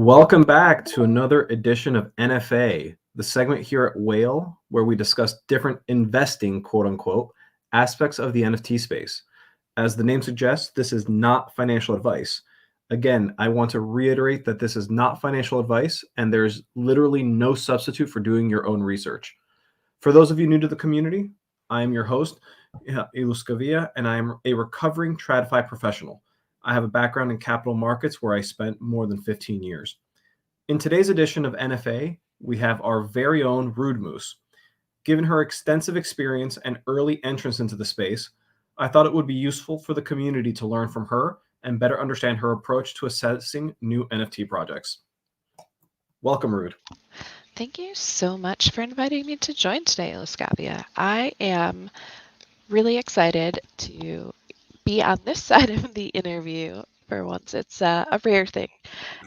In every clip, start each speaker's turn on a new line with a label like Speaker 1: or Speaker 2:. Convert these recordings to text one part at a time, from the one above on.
Speaker 1: Welcome back to another edition of NFA, the segment here at Whale, where we discuss different investing, quote unquote, aspects of the NFT space. As the name suggests, this is not financial advice. Again, I want to reiterate that this is not financial advice, and there's literally no substitute for doing your own research. For those of you new to the community, I am your host, Iluscavia, and I am a recovering TradFi professional. I have a background in capital markets where I spent more than 15 years. In today's edition of NFA, we have our very own Rude Moose. Given her extensive experience and early entrance into the space, I thought it would be useful for the community to learn from her and better understand her approach to assessing new NFT projects. Welcome, Rude.
Speaker 2: Thank you so much for inviting me to join today, Iluscavia. I am really excited to be on this side of the interview for once. It's a rare thing,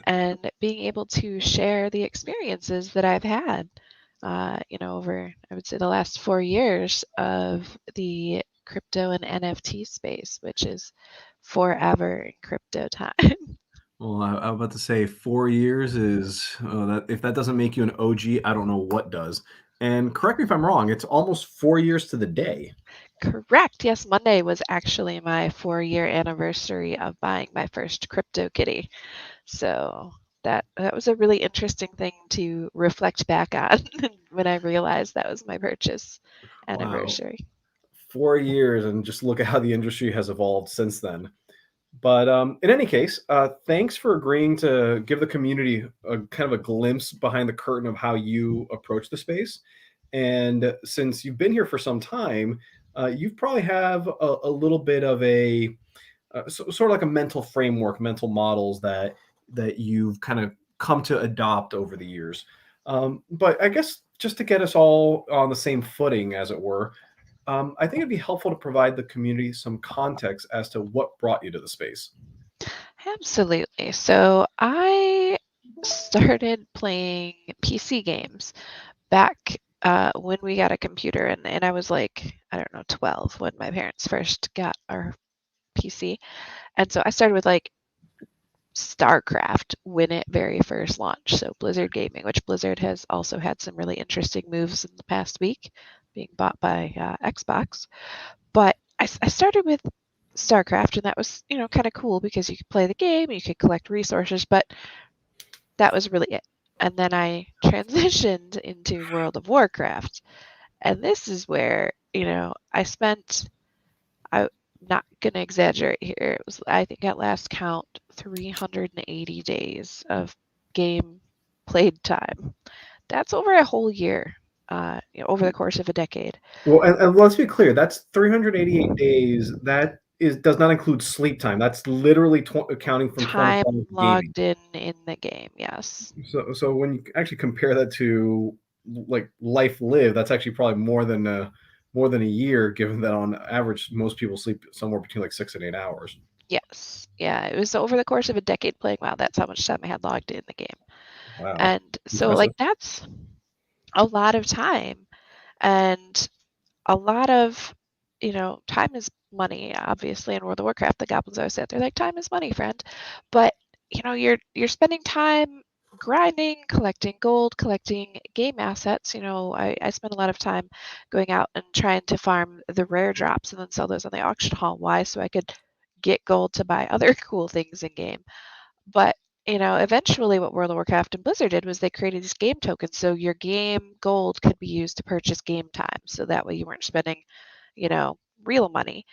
Speaker 2: and being able to share the experiences that I've had, over, I would say, the last 4 years of the crypto and NFT space, which is forever in crypto time.
Speaker 1: Well, I was about to say 4 years is that if that doesn't make you an OG, I don't know what does. And correct me if I'm wrong, it's almost 4 years to the day.
Speaker 2: Correct. Yes, Monday was actually my 4-year anniversary of buying my first crypto kitty. So that was a really interesting thing to reflect back on when I realized that was my purchase anniversary.
Speaker 1: Wow. 4 years, and just look at how the industry has evolved since then. But in any case, thanks for agreeing to give the community a kind of a glimpse behind the curtain of how you approach the space. And since you've been here for some time, you probably have a little bit of a sort of like a mental framework, mental models that you've kind of come to adopt over the years. But I guess just to get us all on the same footing, as it were, I think it'd be helpful to provide the community some context as to what brought you to the space.
Speaker 2: Absolutely. So I started playing PC games back when we got a computer, and I was like, I don't know, 12 when my parents first got our PC. And so I started with like StarCraft when it very first launched. So Blizzard Gaming, which Blizzard has also had some really interesting moves in the past week, being bought by Xbox. But I started with StarCraft, and that was, kind of cool because you could play the game, you could collect resources, but that was really it. And then I transitioned into World of Warcraft. And this is where, I spent, I'm not going to exaggerate here. It was, I think at last count, 380 days of game played time. That's over a whole year, over the course of a decade.
Speaker 1: Well, and let's be clear, that's 388 days. That does not include sleep time. That's literally counting from 24
Speaker 2: Time
Speaker 1: hours of gaming.
Speaker 2: logged in the game, yes.
Speaker 1: So when you actually compare that to like life lived, that's actually probably more than a year, given that on average most people sleep somewhere between like 6 and 8 hours.
Speaker 2: Yes. Yeah, it was over the course of a decade playing WoW. That's how much time I had logged in the game.
Speaker 1: Wow,
Speaker 2: And so,
Speaker 1: impressive.
Speaker 2: that's a lot of time. And a lot of, time is money, obviously, in World of Warcraft. The goblins always say, they're like, time is money, friend. But, you're spending time grinding, collecting gold, collecting game assets. I spend a lot of time going out and trying to farm the rare drops and then sell those on the auction hall. Why? So I could get gold to buy other cool things in game. But eventually what World of Warcraft and Blizzard did was they created these game tokens. So your game gold could be used to purchase game time. So that way you weren't spending, real money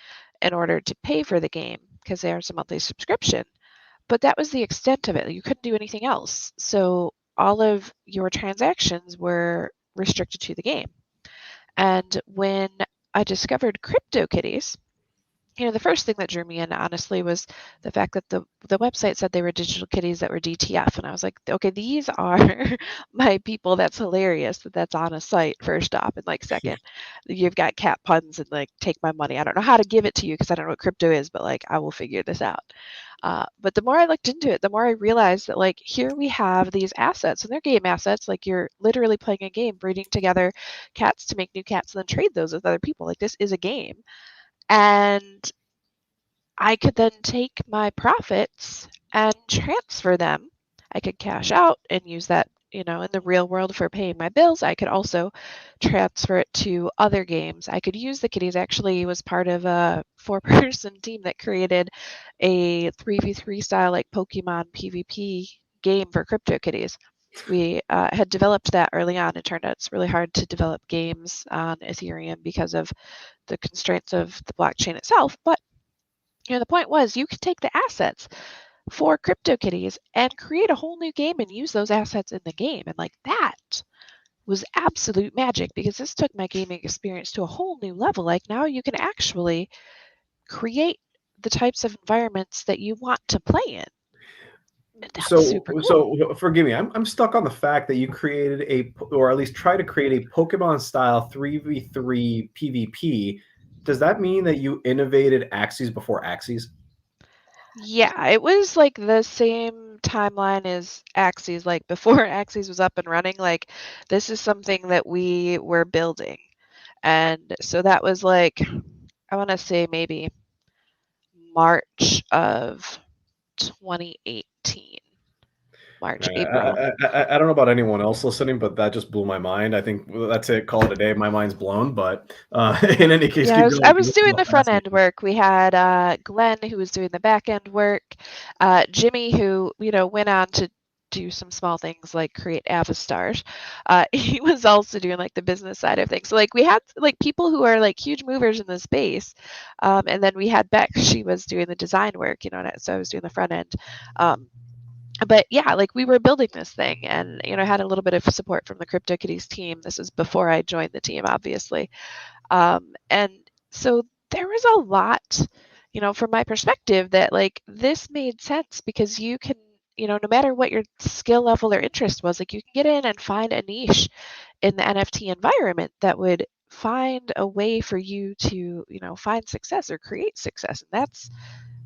Speaker 2: in order to pay for the game because there's a monthly subscription. But that was the extent of it. You couldn't do anything else. So all of your transactions were restricted to the game. And when I discovered CryptoKitties, the first thing that drew me in, honestly, was the fact that the website said they were digital kitties that were DTF. And I was like, okay, these are my people. That's hilarious that that's on a site, first off. And like, second, you've got cat puns and like, take my money. I don't know how to give it to you because I don't know what crypto is, but like, I will figure this out. But the more I looked into it, the more I realized that like, here we have these assets and they're game assets. Like you're literally playing a game, breeding together cats to make new cats and then trade those with other people. Like this is a game. And I could then take my profits and transfer them I could cash out and use that, in the real world for paying my bills. I could also transfer it to other games. I could use the kitties. Actually, was part of a 4-person team that created a 3v3 style like Pokemon PvP game for CryptoKitties. We had developed that early on. It turned out it's really hard to develop games on Ethereum because of the constraints of the blockchain itself. But the point was you could take the assets for CryptoKitties and create a whole new game and use those assets in the game. And like that was absolute magic because this took my gaming experience to a whole new level. Like now you can actually create the types of environments that you want to play in. That's
Speaker 1: So,
Speaker 2: super cool.
Speaker 1: so forgive me. I'm stuck on the fact that you created or at least try to create a Pokemon style 3v3 PvP. Does that mean that you innovated Axes before Axes?
Speaker 2: Yeah, it was like the same timeline as Axes, like before Axes was up and running. Like this is something that we were building. And so that was like, I want to say maybe March of 2018. March, April.
Speaker 1: I don't know about anyone else listening, but that just blew my mind. I think that's it. Call it a day. My mind's blown. But in any case,
Speaker 2: Yeah, I
Speaker 1: keep
Speaker 2: was I
Speaker 1: going.
Speaker 2: was
Speaker 1: This is
Speaker 2: doing
Speaker 1: all
Speaker 2: the front end
Speaker 1: fascinating.
Speaker 2: work. We had Glenn who was doing the back end work, Jimmy who went on to do some small things like create Avastars. He was also doing like the business side of things. So like we had like people who are like huge movers in the space, and then we had Beck. She was doing the design work, and so I was doing the front end. Um, but yeah, like we were building this thing, and had a little bit of support from the CryptoKitties team. This was before I joined the team, obviously. And so there was a lot, from my perspective, that like this made sense because you can, no matter what your skill level or interest was, like you can get in and find a niche in the NFT environment that would find a way for you to, find success or create success. And that's,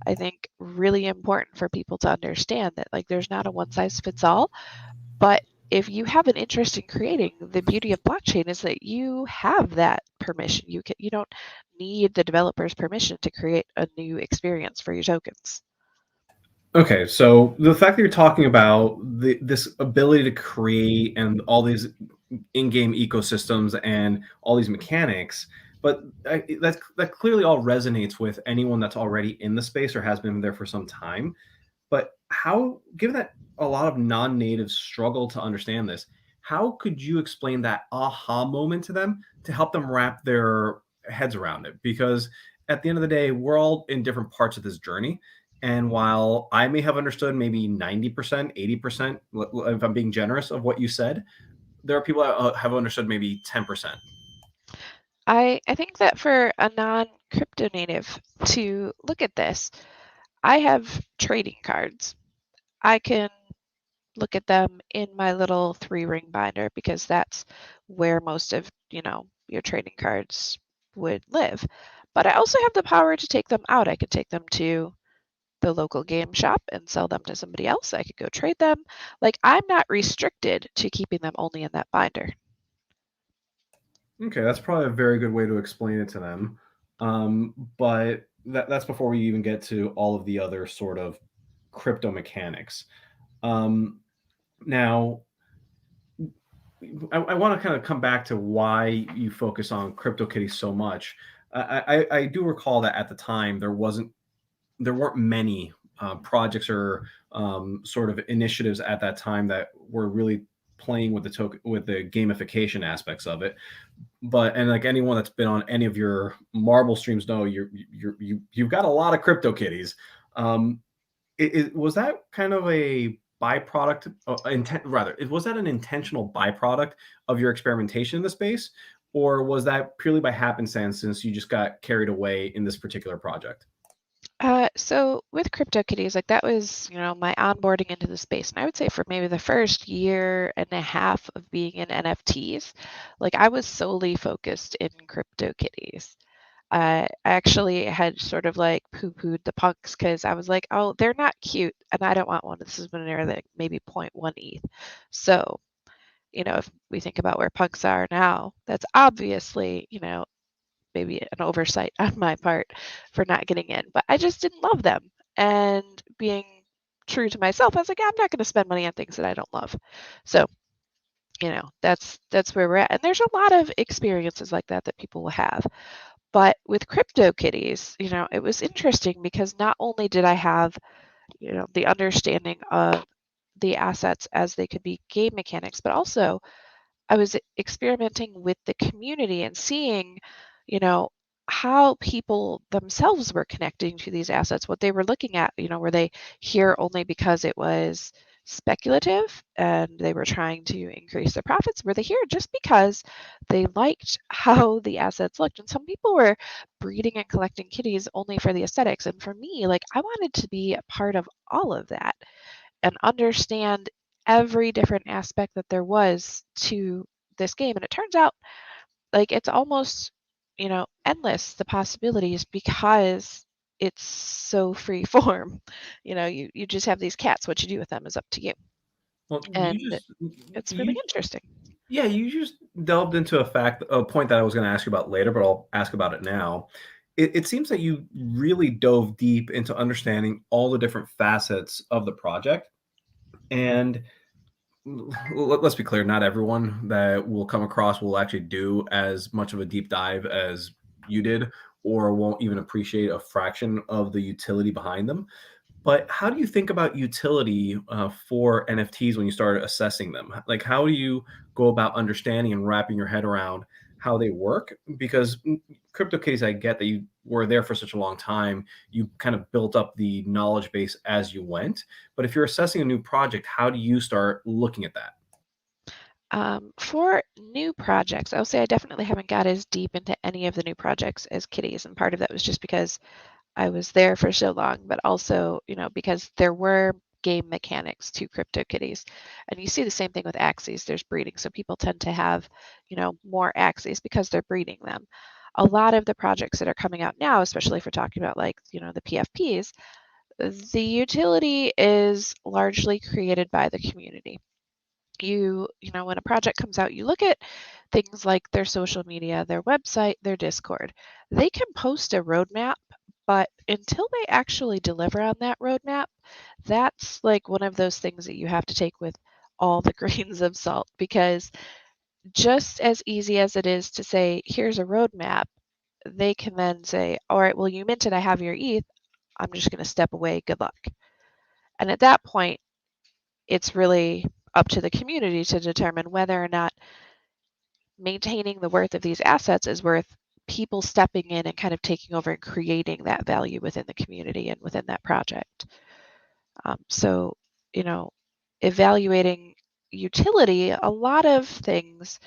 Speaker 2: I think, really important for people to understand that like there's not a one size fits all, but if you have an interest in creating, the beauty of blockchain is that you have that permission. You don't need the developer's permission to create a new experience for your tokens.
Speaker 1: Okay, so the fact that you're talking about this ability to create and all these in-game ecosystems and all these mechanics, but that clearly all resonates with anyone that's already in the space or has been there for some time. But how, given that a lot of non-natives struggle to understand this, how could you explain that aha moment to them to help them wrap their heads around it? Because at the end of the day, we're all in different parts of this journey. And while I may have understood maybe 90%, 80%, if I'm being generous of what you said, there are people that have understood maybe 10%.
Speaker 2: I think that for a non crypto native to look at this, I have trading cards. I can look at them in my little 3-ring binder because that's where most of, your trading cards would live. But I also have the power to take them out. I could take them to the local game shop and sell them to somebody else. I could go trade them. Like I'm not restricted to keeping them only in that binder.
Speaker 1: Okay, that's probably a very good way to explain it to them. But that's before we even get to all of the other sort of crypto mechanics. Um, Now, I want to kind of come back to why you focus on CryptoKitties so much. I do recall that at the time there weren't many projects or sort of initiatives at that time that were really playing with the gamification aspects of it. But and like anyone that's been on any of your Marble streams know you've got a lot of CryptoKitties. Um, was that kind of a byproduct intent rather was that an intentional byproduct of your experimentation in the space, or was that purely by happenstance since you just got carried away in this particular project?
Speaker 2: So with CryptoKitties, like that was, my onboarding into the space. And I would say for maybe the first year and a half of being in NFTs, like I was solely focused in CryptoKitties. I actually had sort of like poo-pooed the punks because I was like, oh, they're not cute, and I don't want one. This is when they're like maybe point 0.1 ETH. So, if we think about where punks are now, that's obviously, maybe an oversight on my part for not getting in, but I just didn't love them. And being true to myself. I was like, I'm not going to spend money on things that I don't love. So, that's where we're at. And there's a lot of experiences like that that people will have. But with CryptoKitties, it was interesting because not only did I have, the understanding of the assets as they could be game mechanics, but also I was experimenting with the community and seeing, you know, how people themselves were connecting to these assets, what they were looking at, were they here only because it was speculative and they were trying to increase their profits? Were they here just because they liked how the assets looked? And some people were breeding and collecting kitties only for the aesthetics. And for me, like, I wanted to be a part of all of that and understand every different aspect that there was to this game. And it turns out like it's almost, endless the possibilities because it's so free form. You just have these cats. What you do with them is up to you.
Speaker 1: Well,
Speaker 2: And it's really
Speaker 1: you
Speaker 2: interesting.
Speaker 1: yeah, you just delved into a point that I was going to ask you about later, but I'll ask about it now. It seems that you really dove deep into understanding all the different facets of the project. And let's be clear, not everyone that will come across will actually do as much of a deep dive as you did, or won't even appreciate a fraction of the utility behind them. But how do you think about utility for NFTs when you start assessing them? Like, how do you go about understanding and wrapping your head around how they work? Because CryptoKitties, I get that you were there for such a long time. You kind of built up the knowledge base as you went. But if you're assessing a new project, how do you start looking at that?
Speaker 2: For new projects, I'll say I definitely haven't got as deep into any of the new projects as kitties. And part of that was just because I was there for so long, but also, because there were game mechanics to CryptoKitties. And you see the same thing with axes. There's breeding. So people tend to have, more axes because they're breeding them. A lot of the projects that are coming out now, especially if we're talking about like, the PFPs, the utility is largely created by the community. When a project comes out, you look at things like their social media, their website, their Discord. They can post a roadmap, but until they actually deliver on that roadmap, that's like one of those things that you have to take with all the grains of salt because just as easy as it is to say, here's a roadmap, they can then say, all right, well, you minted, I have your ETH. I'm just going to step away. Good luck. And at that point, it's really up to the community to determine whether or not maintaining the worth of these assets is worth people stepping in and kind of taking over and creating that value within the community and within that project. So, you know, evaluating utility, a lot of things,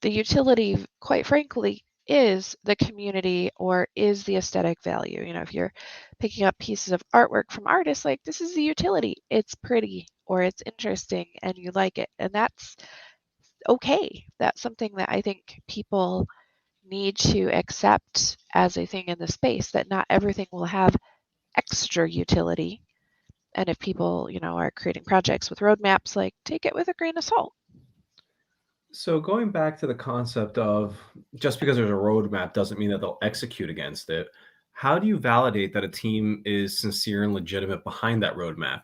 Speaker 2: the utility, quite frankly, is the community or is the aesthetic value. If you're picking up pieces of artwork from artists, like this is the utility. It's pretty or it's interesting and you like it. And that's okay. That's something that I think people need to accept as a thing in the space, that not everything will have extra utility. And if people, are creating projects with roadmaps, like take it with a grain of salt.
Speaker 1: So going back to the concept of just because there's a roadmap doesn't mean that they'll execute against it. How do you validate that a team is sincere and legitimate behind that roadmap?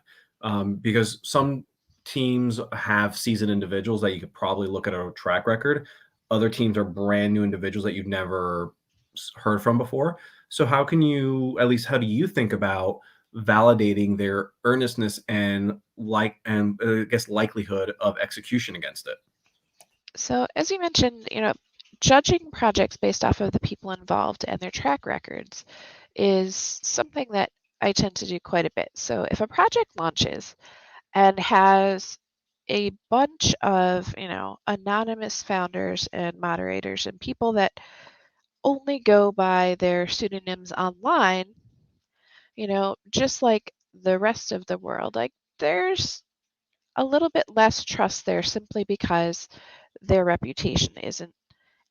Speaker 1: Because some teams have seasoned individuals that you could probably look at a track record. Other teams are brand new individuals that you've never heard from before. So how can you, at least, how do you think about validating their earnestness and I guess likelihood of execution against it?
Speaker 2: So, as you mentioned, judging projects based off of the people involved and their track records is something that I tend to do quite a bit. So, if a project launches and has a bunch of, anonymous founders and moderators and people that only go by their pseudonyms online, just like the rest of the world, like there's a little bit less trust there simply because their reputation isn't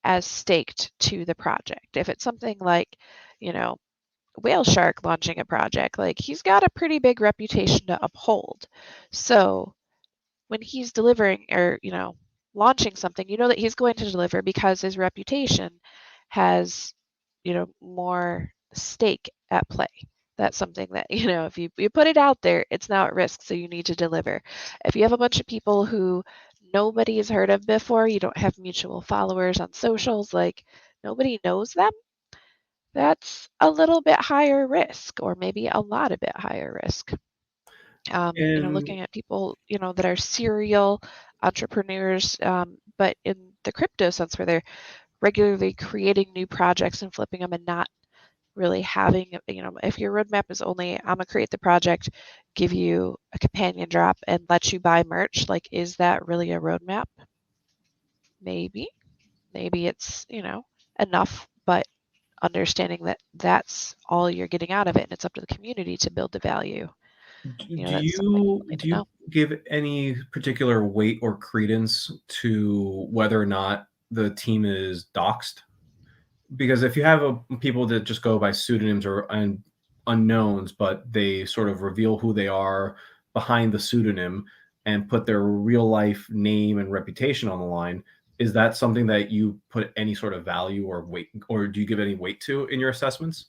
Speaker 2: as staked to the project. If it's something like, you know, Whale Shark launching a project, like he's got a pretty big reputation to uphold. So when he's delivering or, launching something, you know that he's going to deliver because his reputation has, more stake at play. That's something that, if you put it out there, it's now at risk, so you need to deliver. If you have a bunch of people who nobody has heard of before, you don't have mutual followers on socials, like nobody knows them, that's a little bit higher risk, or maybe a lot a bit higher risk.
Speaker 1: And
Speaker 2: Looking at people, that are serial entrepreneurs, but in the crypto sense, where they're regularly creating new projects and flipping them and not really having, if your roadmap is only, I'm gonna create the project, give you a companion drop, and let you buy merch, like, is that really a roadmap? Maybe. Maybe it's, enough, but understanding that that's all you're getting out of it, and it's up to the community to build the value.
Speaker 1: do
Speaker 2: That's something
Speaker 1: you
Speaker 2: people need
Speaker 1: do
Speaker 2: to
Speaker 1: you
Speaker 2: know.
Speaker 1: give any particular weight or credence to whether or not the team is doxed? Because if you have people that just go by pseudonyms or unknowns, but they sort of reveal who they are behind the pseudonym and put their real life name and reputation on the line, is that something that you put any sort of value or weight, or do you give any weight to in your assessments?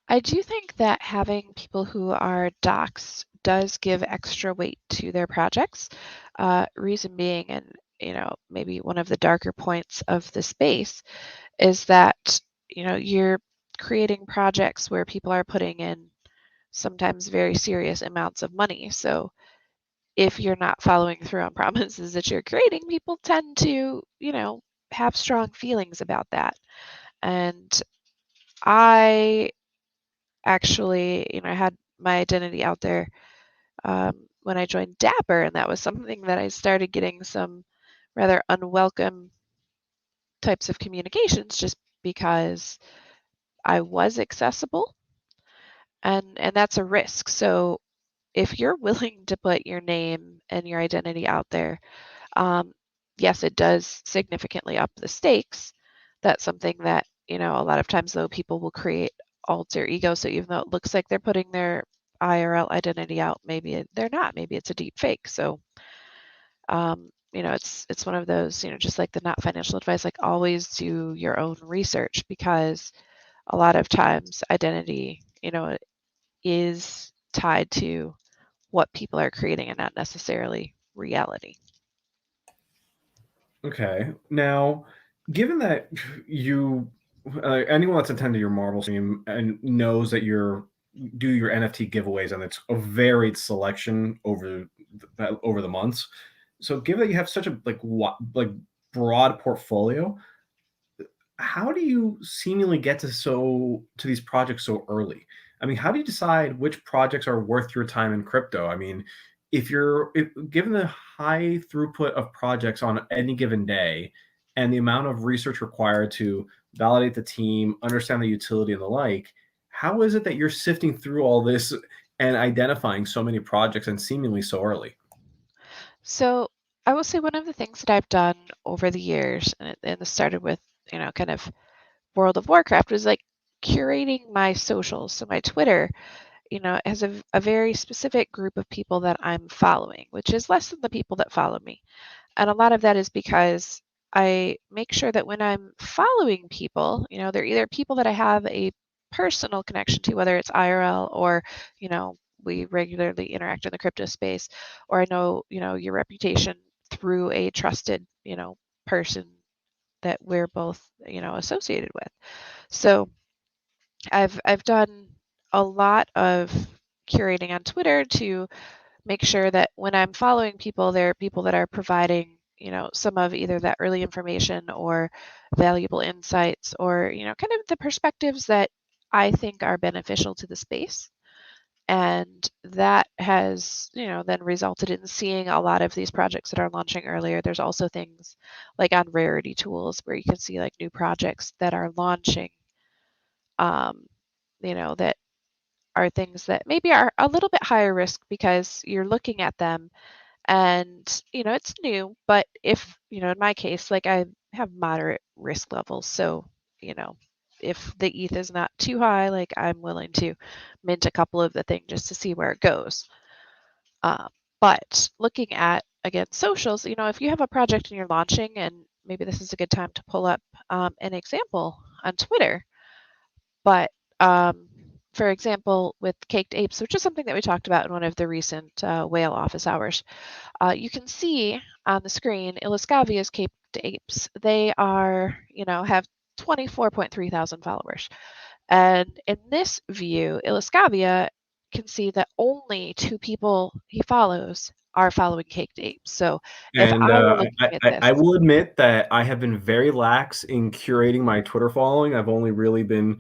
Speaker 2: I do think that having people who are docs does give extra weight to their projects. Reason being, and maybe one of the darker points of the space is that you're creating projects where people are putting in sometimes very serious amounts of money. So if you're not following through on promises that you're creating, people tend to, have strong feelings about that. And I actually, I had my identity out there when I joined Dapper, and that was something that I started getting some rather unwelcome types of communications just because I was accessible, and that's a risk. So if you're willing to put your name and your identity out there, um, yes, it does significantly up the stakes. That's something that, a lot of times though people will create alter ego. So even though it looks like they're putting their IRL identity out, maybe they're not. Maybe it's a deep fake. So it's one of those, just like the not financial advice, like always do your own research, because a lot of times identity, is tied to what people are creating and not necessarily reality.
Speaker 1: Okay. Now, given that you, anyone that's attended your Marvel stream and knows that you're do your NFT giveaways and it's a varied selection over the months. So, given that you have such a like broad portfolio, how do you seemingly get to these projects so early? I mean, how do you decide which projects are worth your time in crypto? I mean, if given the high throughput of projects on any given day and the amount of research required to validate the team, understand the utility and the like, how is it that you're sifting through all this and identifying so many projects and seemingly so early?
Speaker 2: So I will say one of the things that I've done over the years, and this started with, kind of World of Warcraft, was like curating my socials. So my Twitter, has a very specific group of people that I'm following, which is less than the people that follow me. And a lot of that is because I make sure that when I'm following people, they're either people that I have a personal connection to, whether it's IRL or, you know, we regularly interact in the crypto space, or I know, your reputation through a trusted, person that we're both, associated with. So I've done a lot of curating on Twitter to make sure that when I'm following people, they're people that are providing, some of either that early information or valuable insights, or, kind of the perspectives that I think are beneficial to the space. And that has, then resulted in seeing a lot of these projects that are launching earlier. There's also things like on rarity tools where you can see like new projects that are launching, um, that are things that maybe are a little bit higher risk because you're looking at them and it's new, but if in my case, like, I have moderate risk levels, so you know if the ETH is not too high, like, I'm willing to mint a couple of the thing just to see where it goes. um, but looking at, again, socials, if you have a project and you're launching, and maybe this is a good time to pull up an example on Twitter. But for example, with caked apes, which is something that we talked about in one of the recent whale office hours, you can see on the screen Iliscavia's caked apes. They are, have 24.3 thousand followers. And in this view, Iliscavia can see that only 2 people he follows are following caked apes. So if
Speaker 1: And
Speaker 2: I were looking at
Speaker 1: I
Speaker 2: this,
Speaker 1: will admit that I have been very lax in curating my Twitter following. I've only really been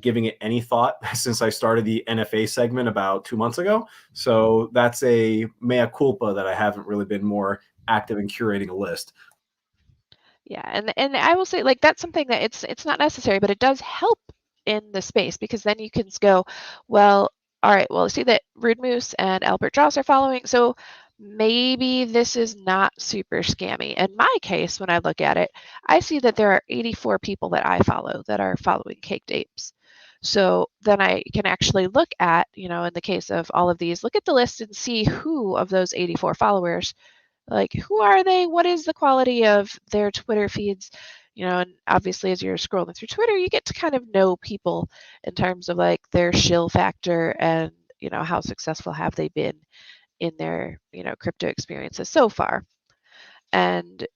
Speaker 1: giving it any thought since I started the NFA segment about 2 months ago. So that's a mea culpa that I haven't really been more active in curating a list.
Speaker 2: yeah, and I will say like that's something that it's not necessary, but it does help in the space because then you can go, well, all right, well, I see that Rude Moose and Albert Joss are following, so maybe this is not super scammy. In my case, when I look at it, I see that there are 84 people that I follow that are following Caked Apes. So then I can actually look at, in the case of all of these, look at the list and see who of those 84 followers, like who are they, what is the quality of their Twitter feeds, and obviously as you're scrolling through Twitter you get to kind of know people in terms of like their shill factor and how successful have they been in their crypto experiences so far, and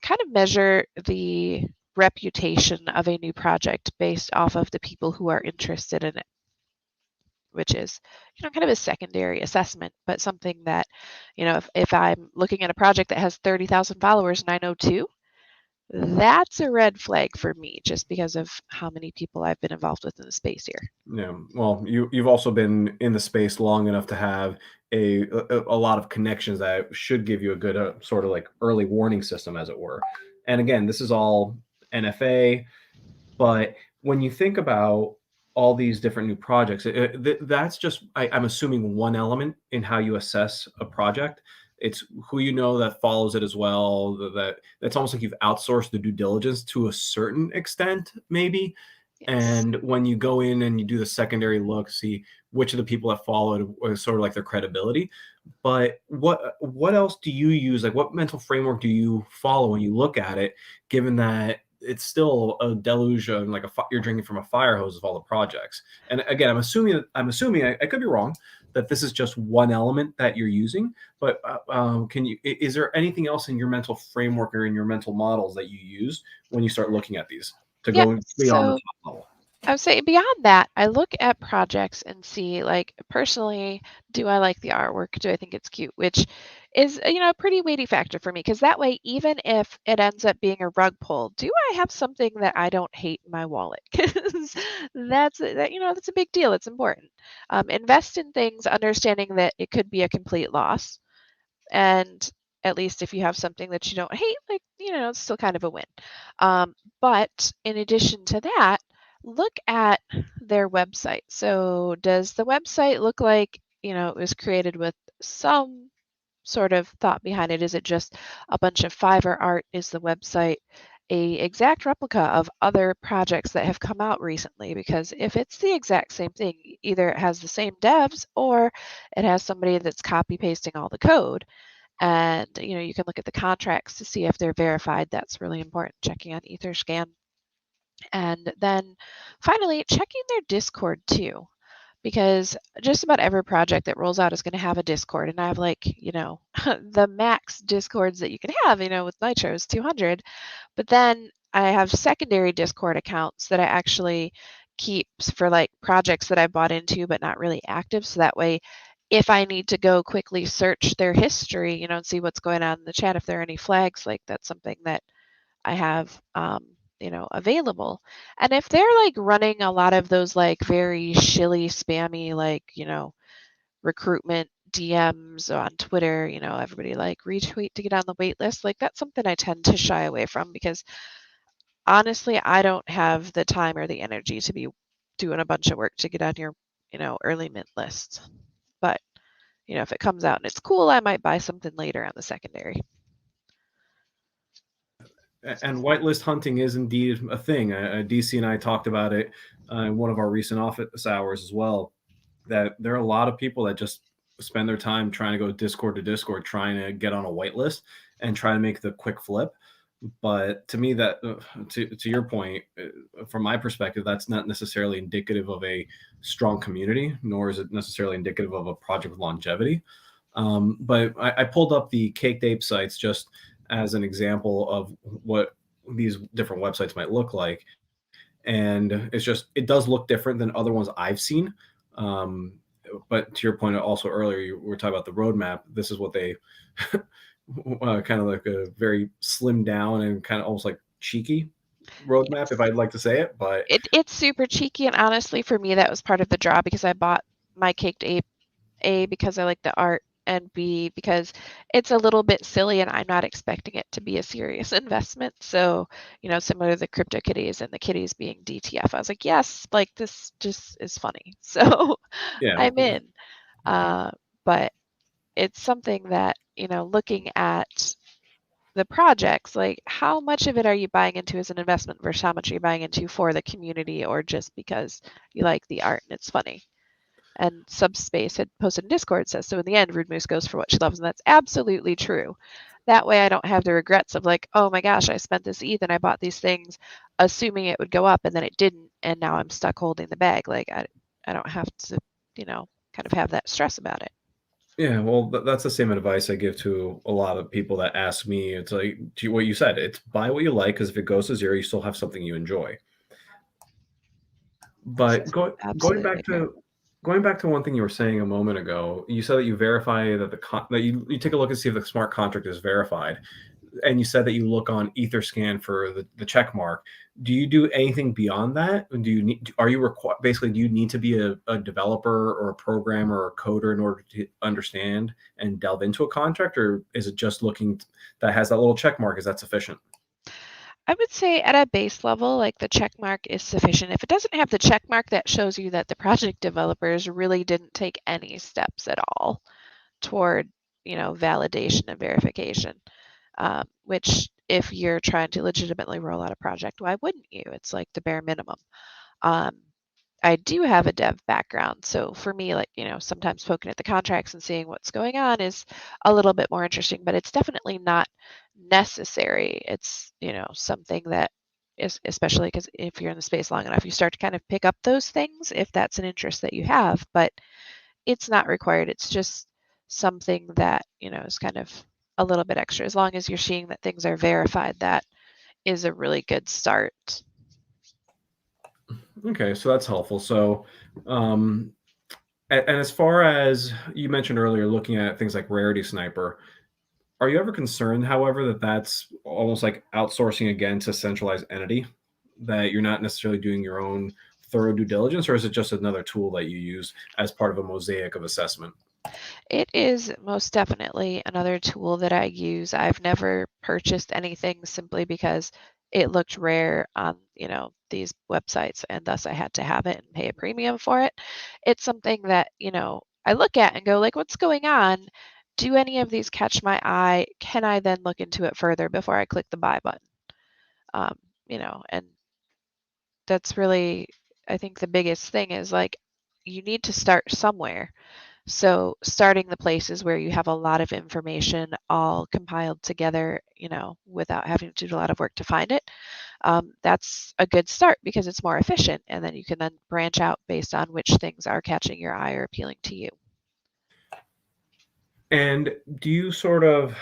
Speaker 2: kind of measure the reputation of a new project based off of the people who are interested in it, which is kind of a secondary assessment, but something that if I'm looking at a project that has 30,000 followers and I know 2, that's a red flag for me just because of how many people I've been involved with in the space here.
Speaker 1: Yeah, well, you've also been in the space long enough to have a lot of connections that should give you a good sort of like early warning system, as it were. And again, this is all NFA. But when you think about all these different new projects, that's just, I'm assuming, one element in how you assess a project. It's who you know that follows it as well. That it's almost like you've outsourced the due diligence to a certain extent, maybe.
Speaker 2: Yes.
Speaker 1: And when you go in and you do the secondary look, see which of the people that followed was sort of like their credibility. But what else do you use? Like, what mental framework do you follow when you look at it, given that it's still a deluge of like you're drinking from a fire hose of all the projects? And again, I'm assuming I could be wrong, that this is just one element that you're using. But is there anything else in your mental framework or in your mental models that you use when you start looking at these to
Speaker 2: Yeah.
Speaker 1: go beyond the
Speaker 2: So
Speaker 1: top level?
Speaker 2: I would say beyond that, I look at projects and see, like, personally, do I like the artwork? Do I think it's cute? Which is, a pretty weighty factor for me because that way, even if it ends up being a rug pull, do I have something that I don't hate in my wallet? Because that's a big deal. It's important. Invest in things, understanding that it could be a complete loss, and at least if you have something that you don't hate, like, it's still kind of a win. But in addition to that, look at their website. So does the website look like, it was created with some sort of thought behind it? Is it just a bunch of Fiverr art? Is the website a exact replica of other projects that have come out recently? Because if it's the exact same thing, either it has the same devs or it has somebody that's copy pasting all the code. And you can look at the contracts to see if they're verified. That's really important, checking on etherscan. And then finally checking their Discord too, because just about every project that rolls out is going to have a Discord, and I have like the max Discords that you can have with Nitro is 200, but then I have secondary Discord accounts that I actually keep for like projects that I bought into but not really active, so that way if I need to go quickly search their history, and see what's going on in the chat, if there are any flags, like that's something that I have, available. And if they're like running a lot of those like very shilly, spammy, like, recruitment DMs on Twitter, everybody like retweet to get on the wait list, like that's something I tend to shy away from because honestly, I don't have the time or the energy to be doing a bunch of work to get on your, early mint list. But if it comes out and it's cool, I might buy something later on the secondary.
Speaker 1: And whitelist hunting is indeed a thing. DC and I talked about it in one of our recent office hours as well. That there are a lot of people that just spend their time trying to go Discord to Discord, trying to get on a whitelist and try to make the quick flip. But to me, that to your point, from my perspective, that's not necessarily indicative of a strong community, nor is it necessarily indicative of a project with longevity. But I pulled up the Caked Ape sites just as an example of what these different websites might look like, and it does look different than other ones I've seen. Um, but to your point, also earlier, you were talking about the roadmap. This is what they kind of like a very slimmed down and kind of almost like cheeky roadmap, if
Speaker 2: Yes.
Speaker 1: I'd like to say it. But
Speaker 2: It's super cheeky, and honestly, for me, that was part of the draw because I bought my Caked Ape, A, because I like the art, and B, because it's a little bit silly and I'm not expecting it to be a serious investment. So, similar to the CryptoKitties and the kitties being DTF, I was like, yes, like this just is funny. So
Speaker 1: yeah,
Speaker 2: I'm in. Uh, but it's something that, looking at the projects, like how much of it are you buying into as an investment versus how much are you buying into for the community or just because you like the art and it's funny? And Subspace had posted in Discord says, so in the end, Rude Moose goes for what she loves, and that's absolutely true. That way I don't have the regrets of like, oh my gosh, I spent this ETH and I bought these things assuming it would go up and then it didn't, and now I'm stuck holding the bag. Like I don't have to, kind of have that stress about it.
Speaker 1: yeah. Well, that's the same advice I give to a lot of people that ask me. It's like what you said. It's buy what you like because if it goes to zero, you still have something you enjoy.
Speaker 2: This
Speaker 1: But
Speaker 2: is
Speaker 1: going
Speaker 2: absolutely
Speaker 1: back
Speaker 2: true.
Speaker 1: to one thing you were saying a moment ago, you said that you verify that that you take a look and see if the smart contract is verified, and you said that you look on Etherscan for the check mark. Do you do anything beyond that? Do you need? Are you required? Basically, do you need to be a developer or a programmer or a coder in order to understand and delve into a contract, or is it just looking that has that little check mark? Is that sufficient?
Speaker 2: I would say at a base level, like the check mark is sufficient. If it doesn't have the check mark, that shows you that the project developers really didn't take any steps at all toward, validation and verification. Which, if you're trying to legitimately roll out a project, why wouldn't you? It's like the bare minimum. Um, I do have a dev background, so for me, like, sometimes poking at the contracts and seeing what's going on is a little bit more interesting, but it's definitely not necessary. It's, something that is, especially because if you're in the space long enough, you start to kind of pick up those things if that's an interest that you have, but it's not required. It's just something that, is kind of a little bit extra. As long as you're seeing that things are verified, that is a really good start.
Speaker 1: Okay, so that's helpful. So, um, and as far as you mentioned earlier, looking at things like Rarity Sniper, are you ever concerned, however, that that's almost like outsourcing again to a centralized entity, that you're not necessarily doing your own thorough due diligence, or is it just another tool that you use as part of a mosaic of assessment?
Speaker 2: It is most definitely another tool that I use. I've never purchased anything simply because it looked rare on, these websites, and thus I had to have it and pay a premium for it. It's something that, I look at and go like, what's going on? Do any of these catch my eye? Can I then look into it further before I click the buy button? Um, and that's really, I think the biggest thing is like you need to start somewhere. So starting the places where you have a lot of information all compiled together, without having to do a lot of work to find it, that's a good start because it's more efficient. And then you can then branch out based on which things are catching your eye or appealing to you.
Speaker 1: And do you sort of,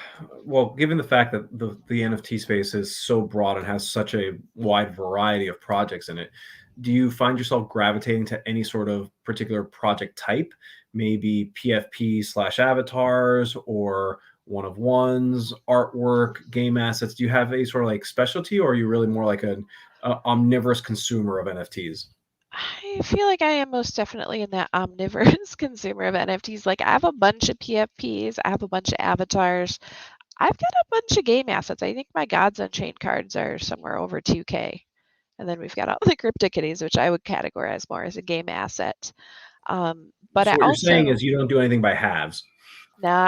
Speaker 1: well, given the fact that the NFT space is so broad and has such a wide variety of projects in it, do you find yourself gravitating to any sort of particular project type, maybe PFP slash avatars or one of ones, artwork, game assets? Do you have a sort of like specialty, or are you really more like an omnivorous consumer of NFTs?
Speaker 2: I feel like I am most definitely in that omnivorous consumer of NFTs. Like I have a bunch of PFPs, I have a bunch of avatars, I've got a bunch of game assets. I think my Gods Unchained cards are somewhere over 2K. And then we've got all the CryptoKitties, which I would categorize more as a game asset. But
Speaker 1: So
Speaker 2: I
Speaker 1: what you're saying
Speaker 2: also,
Speaker 1: is you don't do anything by halves.
Speaker 2: nah,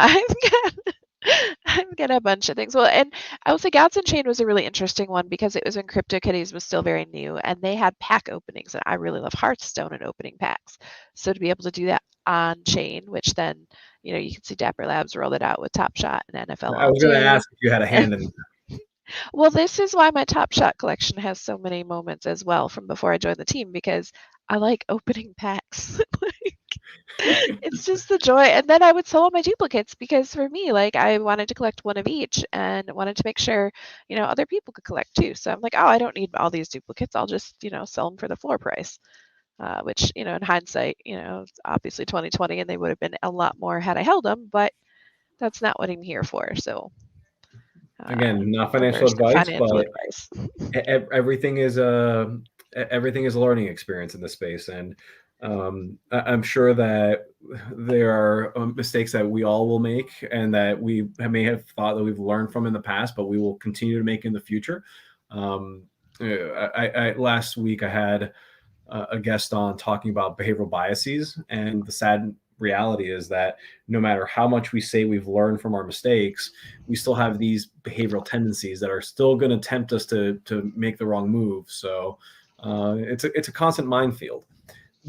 Speaker 2: I've got a bunch of things. Well, and I would say Gods Unchained was a really interesting one because it was when CryptoKitties was still very new and they had pack openings. And I really love Hearthstone and opening packs. So to be able to do that on chain, which then, you can see Dapper Labs roll it out with Top Shot and NFL
Speaker 1: I
Speaker 2: All
Speaker 1: was going to
Speaker 2: Day.
Speaker 1: ask if you had a hand in.
Speaker 2: Well, this is why my Top Shot collection has so many moments as well from before I joined the team because I like opening packs. Like, it's just the joy. And then I would sell all my duplicates because for me, like I wanted to collect one of each and wanted to make sure, other people could collect too. So I'm like, oh, I don't need all these duplicates. I'll just, sell them for the floor price. Which, in hindsight, it's obviously 2020 and they would have been a lot more had I held them, but that's not what I'm here for. So,
Speaker 1: Again, not
Speaker 2: no
Speaker 1: financial
Speaker 2: version of
Speaker 1: advice,
Speaker 2: financial
Speaker 1: but
Speaker 2: advice.
Speaker 1: everything is everything is a learning experience in this space, and I'm sure that there are mistakes that we all will make, and that we may have thought that we've learned from in the past, but we will continue to make in the future. Um, Last week I had a guest on talking about behavioral biases, and the sad reality is that no matter how much we say we've learned from our mistakes, we still have these behavioral tendencies that are still going to tempt us to make the wrong move. So it's a constant minefield.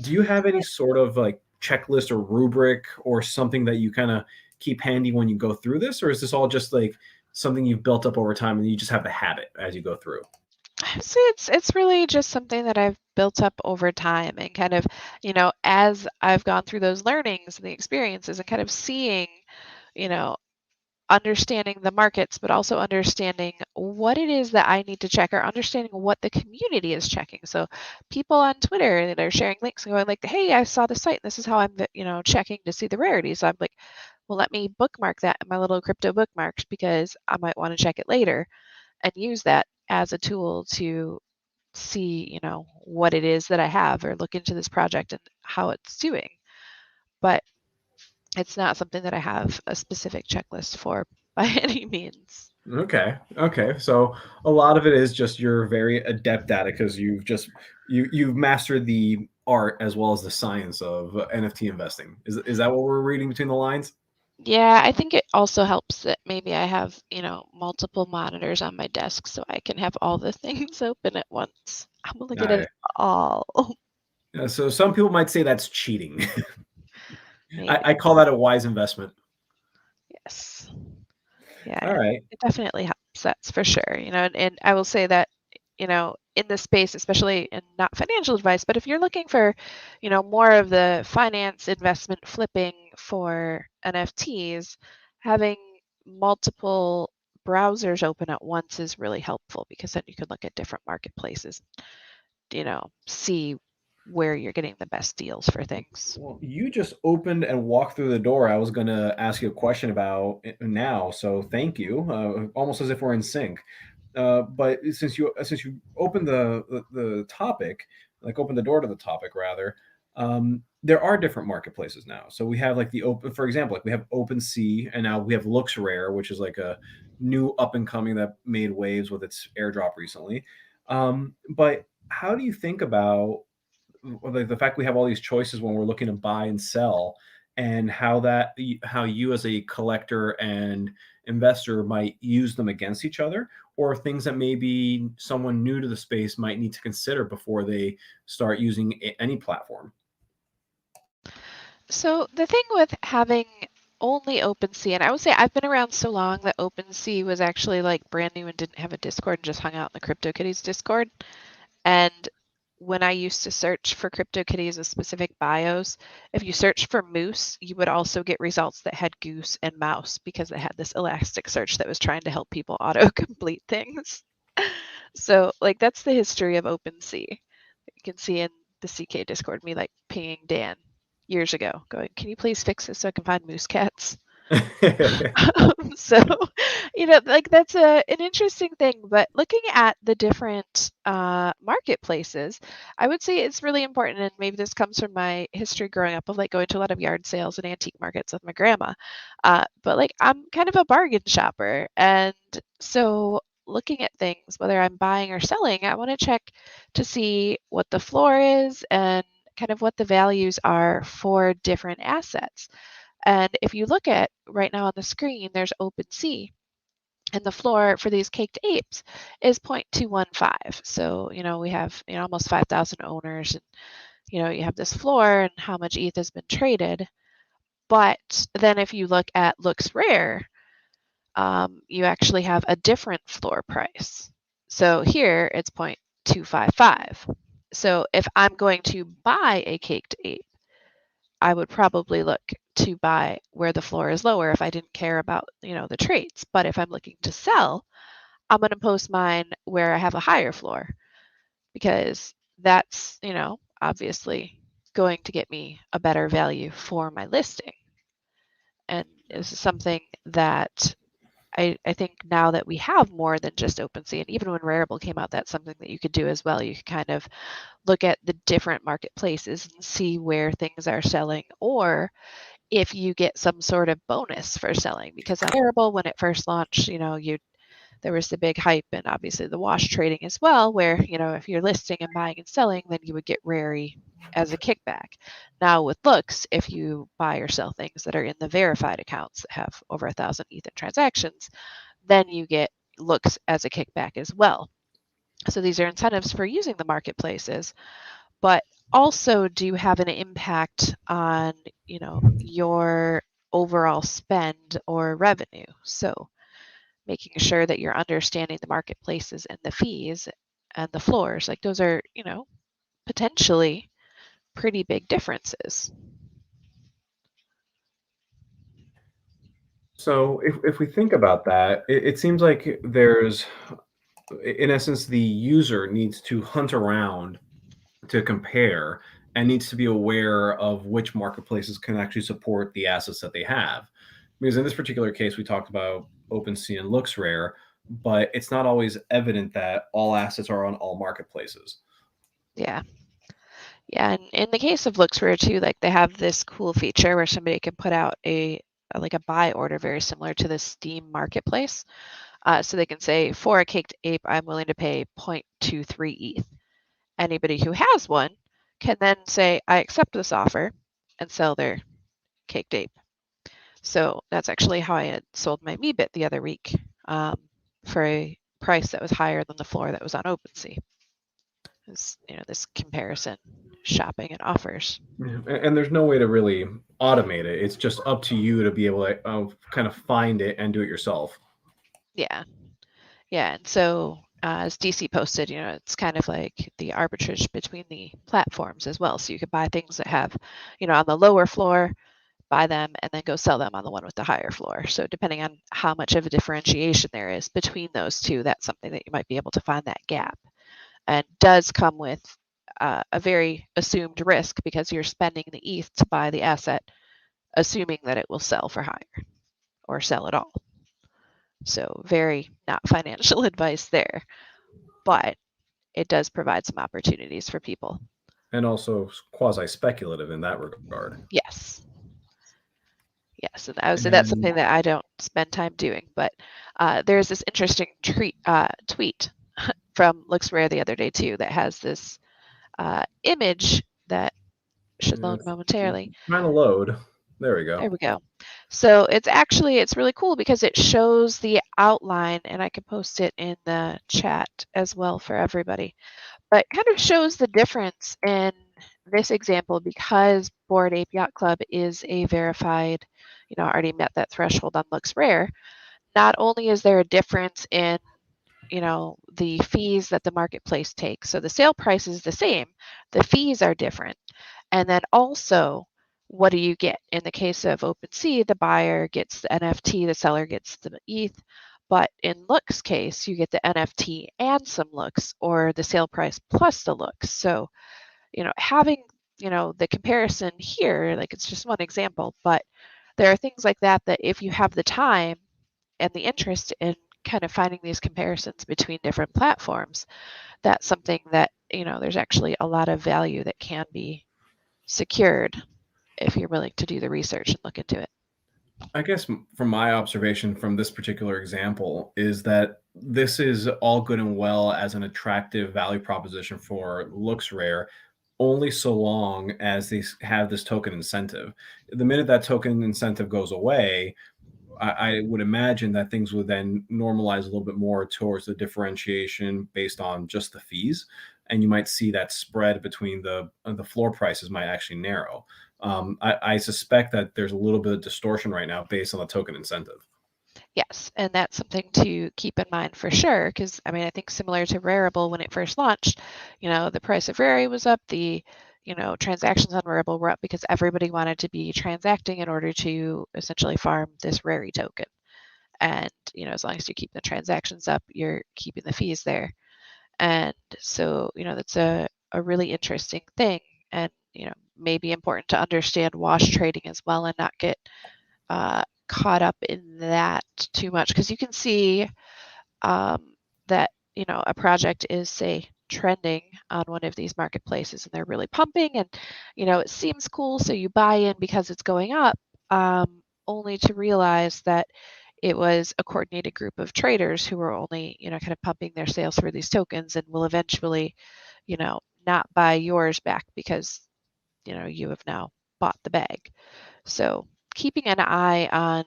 Speaker 1: Do you have any sort of like checklist or rubric or something that you kind of keep handy when you go through this, or is this all just like something you've built up over time and you just have the habit as you go through?
Speaker 2: See, it's really just something that I've built up over time and kind of, as I've gone through those learnings and the experiences and kind of seeing, you know, understanding the markets, but also understanding what it is that I need to check or understanding what the community is checking. So people on Twitter that are sharing links and going like, hey, I saw the site and this is how I'm, checking to see the rarities. I'm like, well, let me bookmark that in my little crypto bookmarks because I might want to check it later and use that as a tool to see, what it is that I have or look into this project and how it's doing. But it's not something that I have a specific checklist for by any means.
Speaker 1: Okay. Okay. So a lot of it is just you're very adept at it because you've mastered the art as well as the science of NFT investing. Is that what we're reading between the lines?
Speaker 2: Yeah, I think it also helps that maybe I have, multiple monitors on my desk so I can have all the things open at once. I'm gonna look at it
Speaker 1: I,
Speaker 2: all.
Speaker 1: so some people might say that's cheating.
Speaker 2: Maybe.
Speaker 1: I call that a wise investment.
Speaker 2: Yes. Yeah,
Speaker 1: All right.
Speaker 2: it definitely helps. That's for sure. And I will say that, in this space, especially in not financial advice, but if you're looking for, more of the finance investment flipping for NFTs, having multiple browsers open at once is really helpful because then you can look at different marketplaces, see where you're getting the best deals for things.
Speaker 1: Well, you just opened and walked through the door. I was going to ask you a question about it now, so thank you. Almost as if we're in sync. But since you opened the topic, like opened the door to the topic rather, there are different marketplaces now. So we have like the open, for example, like we have OpenSea, and now we have LooksRare, which is like a new up and coming that made waves with its airdrop recently. But how do you think about the fact we have all these choices when we're looking to buy and sell, and how you as a collector and investor might use them against each other, or things that maybe someone new to the space might need to consider before they start using any platform?
Speaker 2: So the thing with having only OpenSea, and I would say I've been around so long that OpenSea was actually like brand new and didn't have a Discord and just hung out in the CryptoKitties Discord. And when I used to search for CryptoKitties with specific bios, if you searched for moose, you would also get results that had goose and mouse because it had this elastic search that was trying to help people auto-complete things. So like that's the history of OpenSea. You can see in the CK Discord me like pinging Dan years ago, going, "Can you please fix this so I can find moose cats?" So, like that's an interesting thing. But looking at the different marketplaces, I would say it's really important. And maybe this comes from my history growing up of like going to a lot of yard sales and antique markets with my grandma. But like I'm kind of a bargain shopper, and so looking at things, whether I'm buying or selling, I want to check to see what the floor is and kind of what the values are for different assets. And if you look at right now on the screen, there's OpenSea, and the floor for these caked apes is 0.215. So, we have almost 5,000 owners, and you have this floor and how much ETH has been traded. But then if you look at Looks Rare, you actually have a different floor price. So here it's 0.255. So if I'm going to buy a caked ape, I would probably look to buy where the floor is lower if I didn't care about, the traits. But if I'm looking to sell, I'm going to post mine where I have a higher floor because that's, obviously going to get me a better value for my listing. And this is something that I think now that we have more than just OpenSea, and even when Rarible came out, that's something that you could do as well. You could kind of look at the different marketplaces and see where things are selling, or if you get some sort of bonus for selling. Because on Rarible, when it first launched, there was the big hype and obviously the wash trading as well, where, if you're listing and buying and selling, then you would get Rary as a kickback. Now with Looks, if you buy or sell things that are in the verified accounts that have over 1,000 ETH transactions, then you get Looks as a kickback as well. So these are incentives for using the marketplaces, but also do have an impact on, your overall spend or revenue. So making sure that you're understanding the marketplaces and the fees and the floors, like those are, potentially pretty big differences.
Speaker 1: So if we think about that, it seems like there's, in essence, the user needs to hunt around to compare and needs to be aware of which marketplaces can actually support the assets that they have. Because in this particular case, we talked about OpenSea and LooksRare, but it's not always evident that all assets are on all marketplaces.
Speaker 2: Yeah. Yeah, and in the case of LooksRare too, like they have this cool feature where somebody can put out like a buy order very similar to the Steam marketplace. So they can say, for a caked ape, I'm willing to pay 0.23 ETH. Anybody who has one can then say, I accept this offer and sell their caked ape. So that's actually how I had sold my Meebit the other week, for a price that was higher than the floor that was on OpenSea. It's, this comparison shopping and offers.
Speaker 1: And there's no way to really automate it. It's just up to you to be able to kind of find it and do it yourself.
Speaker 2: Yeah. Yeah. And so, as DC posted, it's kind of like the arbitrage between the platforms as well. So you could buy things that have, on the lower floor, buy them, and then go sell them on the one with the higher floor. So depending on how much of a differentiation there is between those two, that's something that you might be able to find that gap. And does come with a very assumed risk because you're spending the ETH to buy the asset, assuming that it will sell for higher or sell at all. So very not financial advice there, but it does provide some opportunities for people.
Speaker 1: And also quasi speculative in that regard.
Speaker 2: Yes. Yes, and I would say that's
Speaker 1: And
Speaker 2: something that I don't spend time doing. But there's this interesting tweet from LooksRare the other day too that has this image that should load momentarily.
Speaker 1: trying to load. There we go.
Speaker 2: There we go. So it's really cool because it shows the outline, and I can post it in the chat as well for everybody. But it kind of shows the difference in this example because Bored Ape Yacht Club is a verified, already met that threshold on LooksRare. Not only is there a difference in, the fees that the marketplace takes, so the sale price is the same, the fees are different. And then also, what do you get? In the case of OpenSea, the buyer gets the NFT, the seller gets the ETH. But in Looks' case, you get the NFT and some Looks, or the sale price plus the Looks. So, having, the comparison here, like it's just one example, but there are things like that that if you have the time and the interest in kind of finding these comparisons between different platforms, that's something that, there's actually a lot of value that can be secured if you're willing to do the research and look into it.
Speaker 1: I guess from my observation from this particular example is that this is all good and well as an attractive value proposition for LooksRare, only so long as they have this token incentive. The minute that token incentive goes away, I would imagine that things would then normalize a little bit more towards the differentiation based on just the fees, and you might see that spread between the floor prices might actually narrow. I suspect that there's a little bit of distortion right now based on the token incentive.
Speaker 2: Yes, and that's something to keep in mind for sure, because I mean, I think similar to Rarible when it first launched, the price of Rari was up, the transactions on Rarible were up because everybody wanted to be transacting in order to essentially farm this Rari token. And as long as you keep the transactions up, you're keeping the fees there. And so that's a really interesting thing, and maybe important to understand wash trading as well and not get caught up in that too much, because you can see that a project is, say, trending on one of these marketplaces and they're really pumping, and it seems cool, so you buy in because it's going up, only to realize that it was a coordinated group of traders who were only kind of pumping their sales for these tokens and will eventually not buy yours back because you have now bought the bag. So keeping an eye on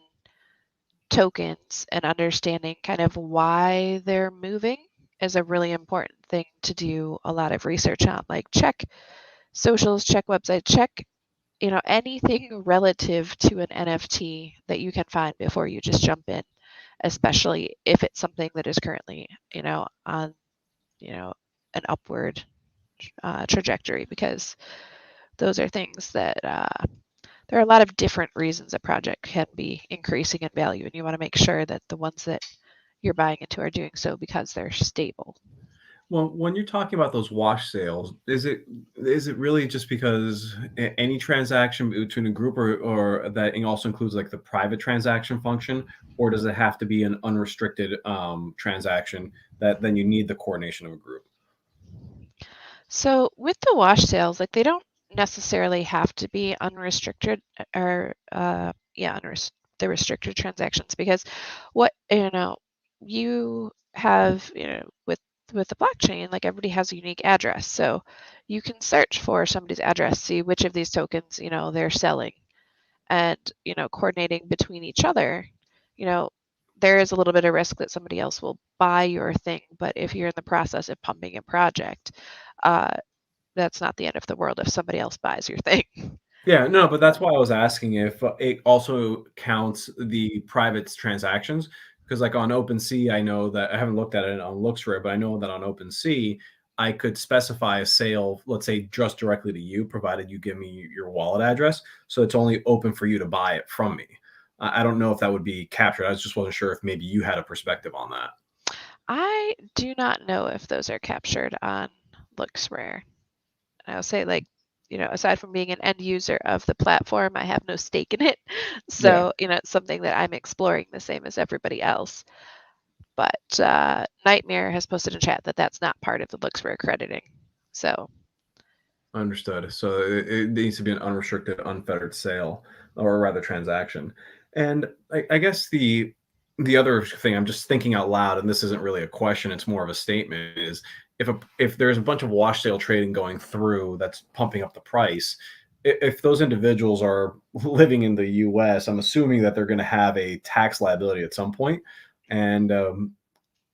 Speaker 2: tokens and understanding kind of why they're moving is a really important thing to do a lot of research on. Like, check socials, check websites, check anything relative to an NFT that you can find before you just jump in, especially if it's something that is currently on an upward trajectory, because those are things that there are a lot of different reasons a project can be increasing in value, and you want to make sure that the ones that you're buying into are doing so because they're stable.
Speaker 1: Well, when you're talking about those wash sales, is it really just because any transaction between a group, or that also includes like the private transaction function, or does it have to be an unrestricted transaction that then you need the coordination of a group?
Speaker 2: So with the wash sales, like, they don't necessarily have to be unrestricted, or the restricted transactions, because what you have with the blockchain, like, everybody has a unique address, so you can search for somebody's address, see which of these tokens they're selling, and coordinating between each other. you know there is a little bit of risk that somebody else will buy your thing, but if you're in the process of pumping a project, uh, that's not the end of the world if somebody else buys your thing.
Speaker 1: Yeah, no, but that's why I was asking if it also counts the private transactions. Because, like on OpenSea, I know that I haven't looked at it on LooksRare, but I know that on OpenSea, I could specify a sale, let's say, just directly to you, provided you give me your wallet address. So it's only open for you to buy it from me. I don't know if that would be captured. I just wasn't sure if maybe you had a perspective on that.
Speaker 2: I do not know if those are captured on Looks Rare. I'll say, like, aside from being an end user of the platform, I have no stake in it.
Speaker 1: Yeah.
Speaker 2: So, it's something that I'm exploring the same as everybody else. But Nightmare has posted in chat that that's not part of the Looks Rare crediting. So,
Speaker 1: Understood. So it needs to be an unrestricted, unfettered sale, or rather transaction. And I guess the other thing I'm just thinking out loud, and this isn't really a question, it's more of a statement, is if there's a bunch of wash sale trading going through that's pumping up the price, if those individuals are living in the U.S., I'm assuming that they're going to have a tax liability at some point, and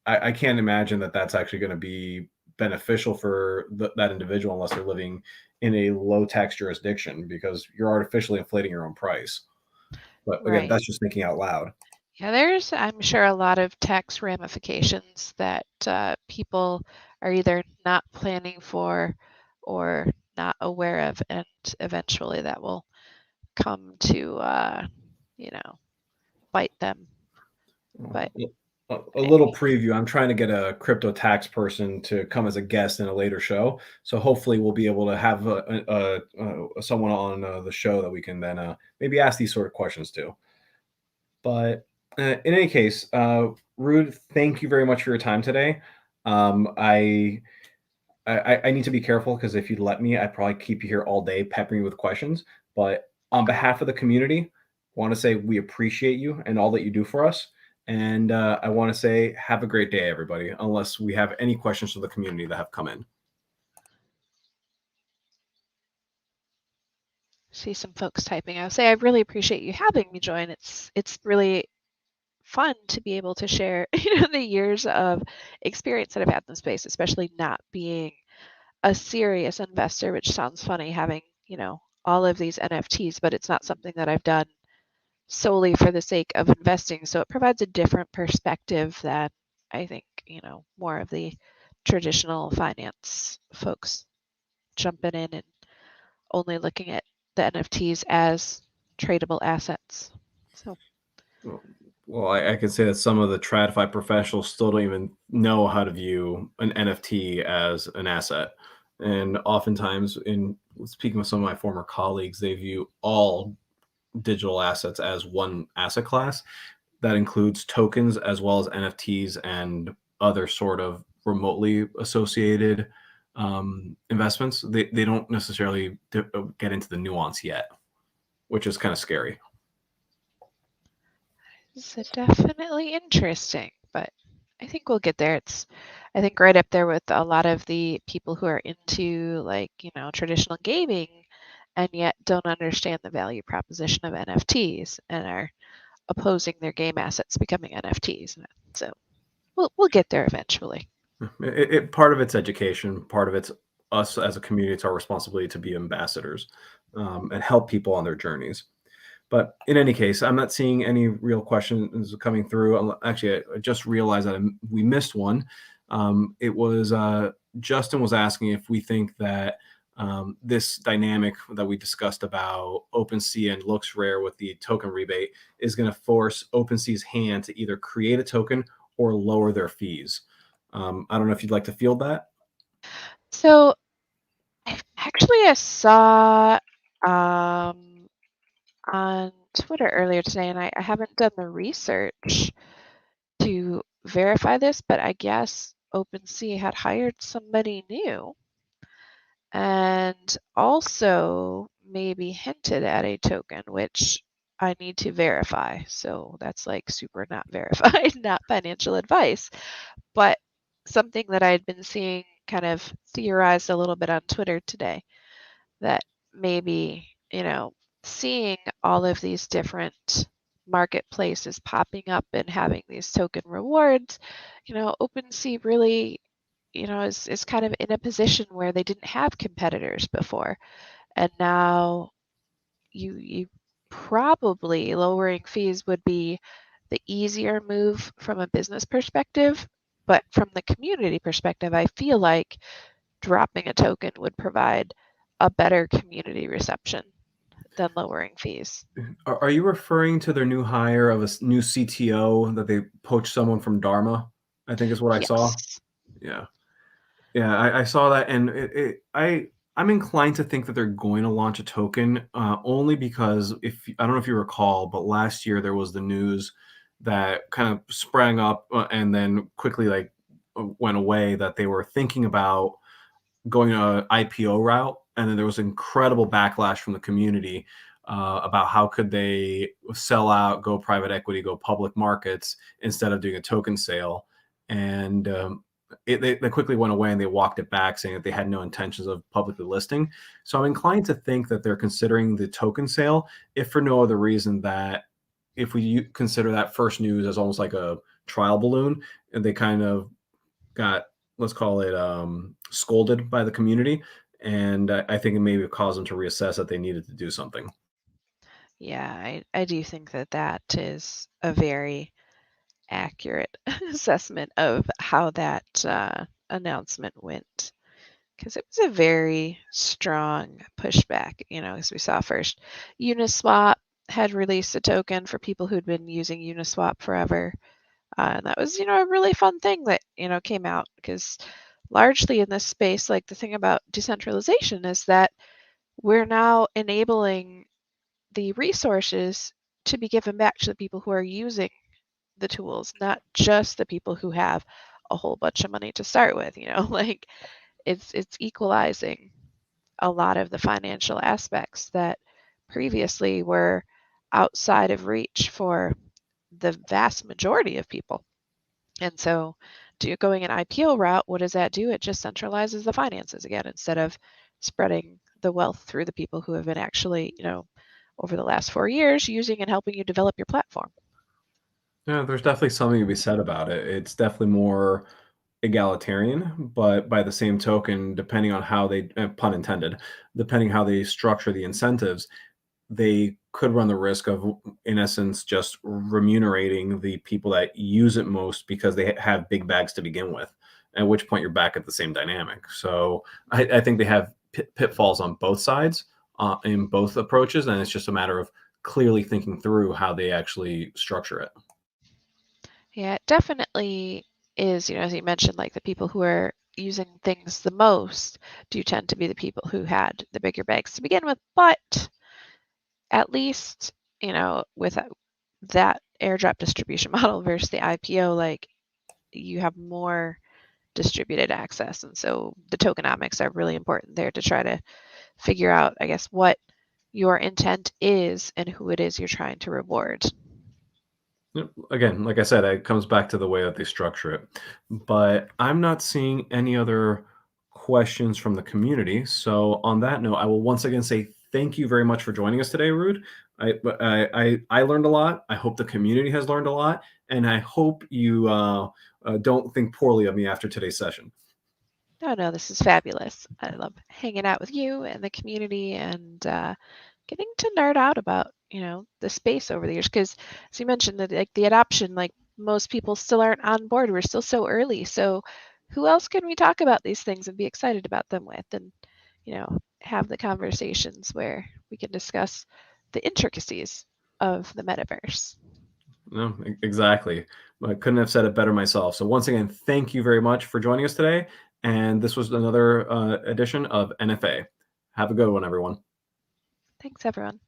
Speaker 1: I can't imagine that that's actually going to be beneficial for that individual unless they're living in a low tax jurisdiction, because you're artificially inflating your own price. But again,
Speaker 2: right.
Speaker 1: that's just thinking out loud.
Speaker 2: Yeah, there's, I'm sure, a lot of tax ramifications that people are either not planning for or not aware of, and eventually that will come to, you know, bite them. But
Speaker 1: A little preview. I'm trying to get a crypto tax person to come as a guest in a later show. So hopefully we'll be able to have someone on the show that we can then maybe ask these sort of questions to. But in any case, Rude, thank you very much for your time today. Um, I I need to be careful because if you'd let me, I'd probably keep you here all day peppering you with questions. But on behalf of the community, I want to say we appreciate you and all that you do for us. And I want to say have a great day, everybody, unless we have any questions from the community that have come in.
Speaker 2: see some folks typing. I'll say I really appreciate you having me join. It's really fun to be able to share, the years of experience that I've had in the space, especially not being a serious investor, which sounds funny having, all of these NFTs, but it's not something that I've done solely for the sake of investing. So it provides a different perspective than I think, more of the traditional finance folks jumping in and only looking at the NFTs as tradable assets. So,
Speaker 1: Well, I could say that some of the TradFi professionals still don't even know how to view an NFT as an asset. And oftentimes, in speaking with some of my former colleagues, they view all digital assets as one asset class that includes tokens as well as NFTs and other sort of remotely associated investments. They don't necessarily get into the nuance yet, which is kind of scary.
Speaker 2: it's definitely interesting, but I think we'll get there. I think, right up there with a lot of the people who are into like, traditional gaming and yet don't understand the value proposition of NFTs and are opposing their game assets becoming NFTs. So we'll get there eventually.
Speaker 1: Part of it's education, part of it's us as a community. It's our responsibility to be ambassadors and help people on their journeys. But in any case, I'm not seeing any real questions coming through. Actually, I just realized that we missed one. It was Justin was asking if we think that this dynamic that we discussed about OpenSea and looks rare with the token rebate is going to force OpenSea's hand to either create a token or lower their fees. I don't know if you'd like to field that.
Speaker 2: So I saw um, on Twitter earlier today, and I haven't done the research to verify this, but I guess OpenSea had hired somebody new and also maybe hinted at a token, which I need to verify. So that's like super not verified, not financial advice, but something that I had been seeing kind of theorized a little bit on Twitter today, that maybe, seeing all of these different marketplaces popping up and having these token rewards, OpenSea really, is kind of in a position where they didn't have competitors before. And now you probably lowering fees would be the easier move from a business perspective. But from the community perspective, I feel like dropping a token would provide a better community reception than lowering fees.
Speaker 1: Are you referring to their new hire of a new CTO that they poached someone from Dharma? I think is what I saw.
Speaker 2: Yes.
Speaker 1: Yeah. Yeah, I saw that, and I'm inclined to think that they're going to launch a token, only because if I don't know if you recall, but last year there was the news that kind of sprang up and then quickly like went away that they were thinking about going a IPO route, and then there was incredible backlash from the community about how could they sell out, go private equity, go public markets instead of doing a token sale, and they quickly went away and they walked it back, saying that they had no intentions of publicly listing. So I'm inclined to think that they're considering the token sale, if for no other reason that if we consider that first news as almost like a trial balloon, and they kind of got, let's call it, scolded by the community, and I think it maybe caused them to reassess that they needed to do something.
Speaker 2: Yeah, I do think that that is a very accurate assessment of how that announcement went. Because it was a very strong pushback, as we saw first. Uniswap had released a token for people who'd been using Uniswap forever. And that was, a really fun thing that, came out, because largely in this space, like the thing about decentralization is that we're now enabling the resources to be given back to the people who are using the tools, not just the people who have a whole bunch of money to start with, like it's equalizing a lot of the financial aspects that previously were outside of reach for the vast majority of people. And so, going an IPO route, what does that do? It just centralizes the finances again, instead of spreading the wealth through the people who have been actually, over the last 4 years using and helping you develop your platform.
Speaker 1: Yeah, there's definitely something to be said about it. It's definitely more egalitarian, but by the same token, depending on how they, pun intended, depending how they structure the incentives, they could run the risk of, in essence, just remunerating the people that use it most because they have big bags to begin with, at which point you're back at the same dynamic. So I think they have pitfalls on both sides, in both approaches, and it's just a matter of clearly thinking through how they actually structure it.
Speaker 2: Yeah, it definitely is, as you mentioned, like the people who are using things the most do tend to be the people who had the bigger bags to begin with. But at least, with that airdrop distribution model versus the IPO, like you have more distributed access. And so the tokenomics are really important there to try to figure out, I guess, what your intent is and who it is you're trying to reward.
Speaker 1: Again, like I said, it comes back to the way that they structure it. But I'm not seeing any other questions from the community. So on that note, I will once again say thank you very much for joining us today, Rude. I learned a lot. I hope the community has learned a lot, and I hope you don't think poorly of me after today's session.
Speaker 2: No, this is fabulous. I love hanging out with you and the community and getting to nerd out about, the space over the years. Because as you mentioned, that like the adoption, like most people still aren't on board. We're still so early. So who else can we talk about these things and be excited about them with, and have the conversations where we can discuss the intricacies of the metaverse.
Speaker 1: No, exactly. I couldn't have said it better myself. So once again, thank you very much for joining us today. And this was another edition of NFA. Have a good one, everyone.
Speaker 2: Thanks, everyone.